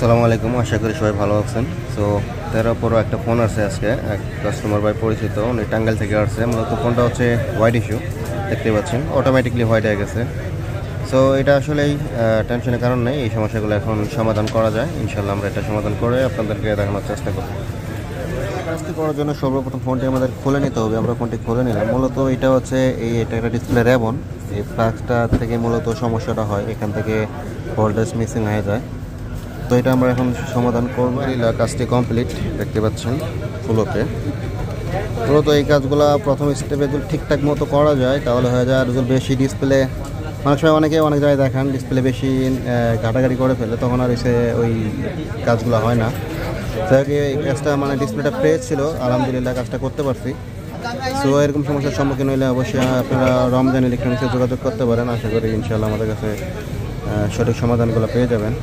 আসসালামু আলাইকুম, আশা করি সবাই ভালো আছেন। সো 13 Pro একটা ফোন আছে আজকে, এক কাস্টমার বাই পরিচিত, উনি টাঙ্গাইল থেকে আসছে। মূলত ফোনটা হচ্ছে হোয়াইট ইস্যু, দেখতে পাচ্ছেন অটোমেটিকলি হোয়াইট হয়ে গেছে। সো এটা আসলেই টেনশনের কারণ নেই, এই সমস্যাগুলো এখন সমাধান করা যায়। ইনশাল্লাহ আমরা এটা সমাধান করে আপনাদেরকে দেখানোর চেষ্টা করব। কাজটি করার জন্য সর্বপ্রথম ফোনটি আমাদের খুলে নিতে হবে। আমরা ফোনটি খুলে নিলাম। মূলত এটা হচ্ছে এটা একটা ডিসপ্লে রেবন, এই ফ্লাক্সটা থেকে মূলত সমস্যাটা হয়, এখান থেকে ভোল্টেজ মিসিং হয়ে যায়। তো এটা আমরা এখন সমাধান করবো। কাজটি কমপ্লিট, দেখতে পাচ্ছেন ফুল ওকে। মূলত এই কাজগুলো প্রথম স্টেপে যদি ঠিকঠাক মতো করা যায় তাহলে হয়ে যায়। আর যদি বেশি ডিসপ্লে, অনেক সময় অনেকে অনেক জায়গায় দেখান ডিসপ্লে বেশি ঘাটাঘাটি করে ফেলে, তখন আর এসে ওই কাজগুলো হয় না। যাই এই কাজটা মানে ডিসপ্লেটা ফ্রেশ ছিল, আলহামদুলিল্লাহ কাজটা করতে পারছি। সো এরকম সমস্যার সম্মুখীন হলে অবশ্যই আপনারা রমজান ইলেকট্রনিক্সে যোগাযোগ করতে পারেন। আশা করি ইনশাআল্লাহ আমাদের কাছে সঠিক সমাধানগুলো পেয়ে যাবেন।